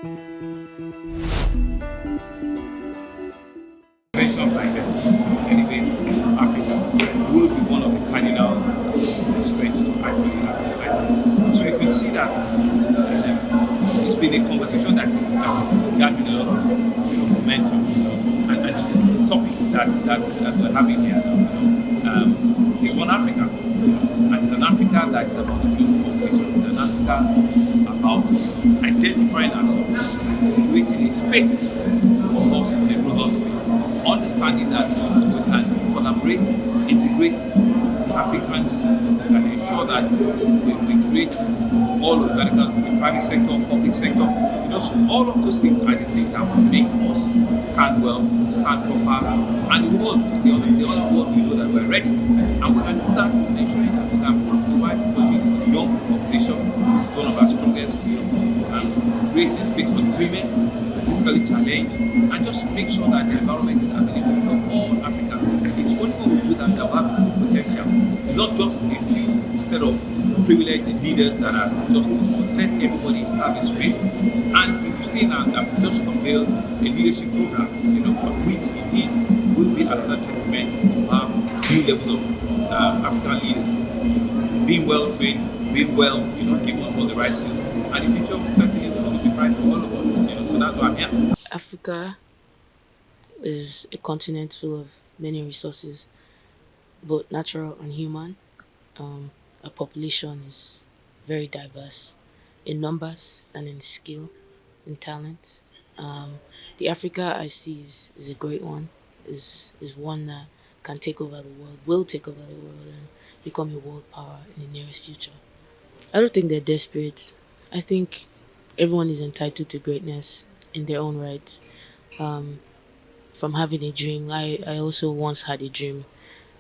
Conventions like this elevates Africa will be one of the cardinal strengths to actually Africa. So you can see that it's been a conversation that is gathering a lot of momentum, and the topic that we're having here is one Africa, and it's an Africa that is about the beautiful place. It's an Africa about identifying ourselves, creating a space for us in a global space. Understanding that we can collaborate, integrate Africans, and ensure that we create all of that, the private sector, public sector. So all of those things are the things that will make us stand well, stand proper, and the other world, we know that we're ready. And we can do that ensuring that we can provide opportunity for the young population, which is one of our strongest, and creating space for the women, physically challenged, and just make sure that the environment is available for all Africans. It's only when we do that that we have full potential. It's not just a few set of privileged leaders that are just let everybody have a space. And you've seen that we just unveiled a leadership program, which indeed will be another testament to have new levels of African leaders being well trained, being well, given all the right skills. And the future certainly will be bright for all of us. So that's why I'm here. Africa is a continent full of many resources, both natural and human. Our population is very diverse in numbers and in skill, in talent. The Africa I see is a great one, is one that can take over the world, will take over the world and become a world power in the nearest future. I don't think they're desperate. I think everyone is entitled to greatness in their own right. From having a dream, I also once had a dream,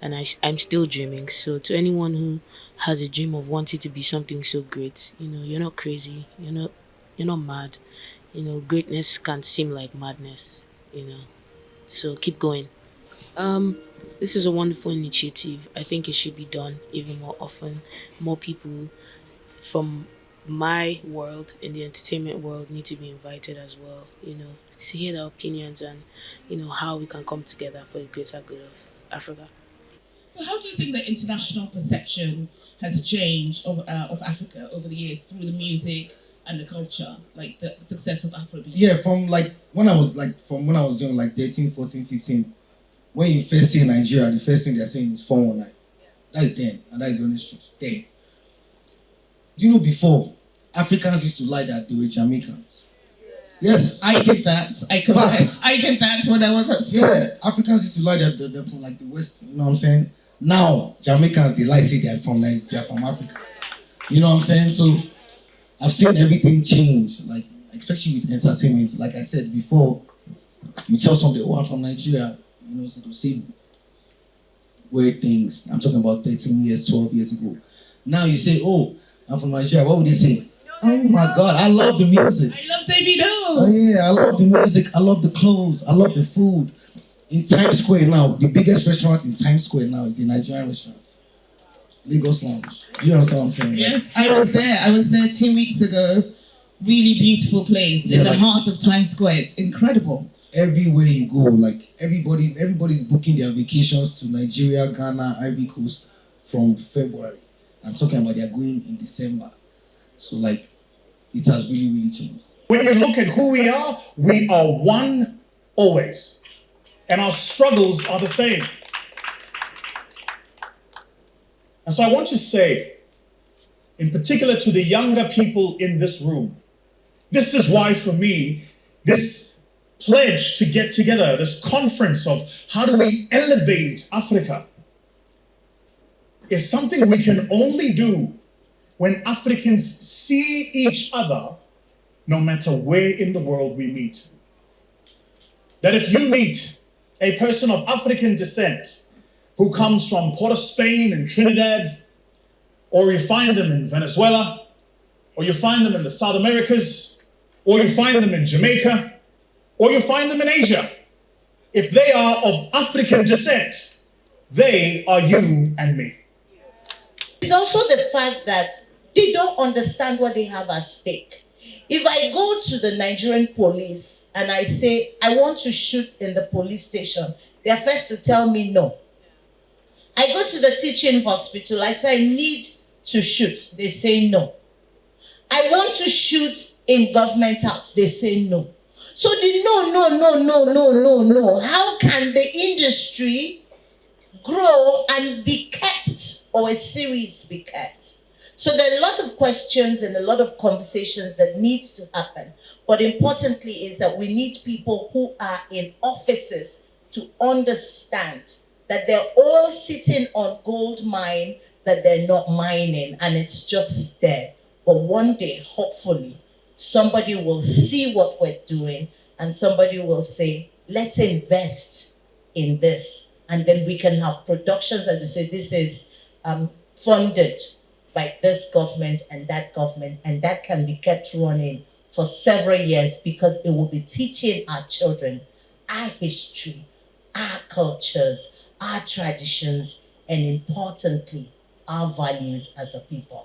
and I'm still dreaming. So to anyone who has a dream of wanting to be something so great, you're not crazy. You're not mad. Greatness can seem like madness. So keep going. This is a wonderful initiative. I think it should be done even more often. More people from my world, in the entertainment world, need to be invited as well, to hear their opinions and, how we can come together for the greater good of Africa. So how do you think the international perception has changed of Africa over the years through the music and the culture, like the success of Afrobeat? Yeah, from when I was young, like 13, 14, 15, when you first see Nigeria, the first thing they're saying is 419. That is them, and that is the honest truth. Them. Do you know before, Africans used to lie that they were Jamaicans? Yes. I did that. I confess. I did that when I was at school. Yeah, Africans used to lie that they're from the West, you know what I'm saying? Now, Jamaicans, they lie to say they're from Africa. You know what I'm saying? So, I've seen everything change, especially with entertainment. Like I said before, you tell somebody, I'm from Nigeria, so to say weird things. I'm talking about 13 years, 12 years ago. Now you say, I'm from Nigeria. What would they say? Oh my God, I love the music. I love Davido. Oh yeah, I love the music. I love the clothes. I love the food. In Times Square now, the biggest restaurant in Times Square now is a Nigerian restaurant. Lagos Lounge. You understand what I'm saying? Yes, I was there. I was there 2 weeks ago. Really beautiful place in the heart of Times Square. It's incredible. Everywhere you go, everybody's booking their vacations to Nigeria, Ghana, Ivory Coast from February. I'm talking about they're going in December. So it has really, really changed. When you look at who we are one always. And our struggles are the same. And so I want to say, in particular to the younger people in this room, this is why for me, this pledge to get together, this conference of how do we elevate Africa, is something we can only do when Africans see each other, no matter where in the world we meet. That if you meet a person of African descent who comes from Port of Spain and Trinidad, or you find them in Venezuela, or you find them in the South Americas, or you find them in Jamaica, or you find them in Asia, if they are of African descent, they are you and me. It's also the fact that they don't understand what they have at stake. If I go to the Nigerian police and I say, I want to shoot in the police station, they're first to tell me no. I go to the teaching hospital, I say I need to shoot. They say no. I want to shoot in government house. They say no. So the no. How can the industry grow and be kept, or a series be kept? So there are a lot of questions and a lot of conversations that needs to happen. But importantly is that we need people who are in offices to understand that they're all sitting on gold mine that they're not mining, and it's just there. But one day, hopefully, somebody will see what we're doing and somebody will say, let's invest in this. And then we can have productions that they say this is funded by this government, and that can be kept running for several years, because it will be teaching our children our history, our cultures, our traditions, and importantly, our values as a people.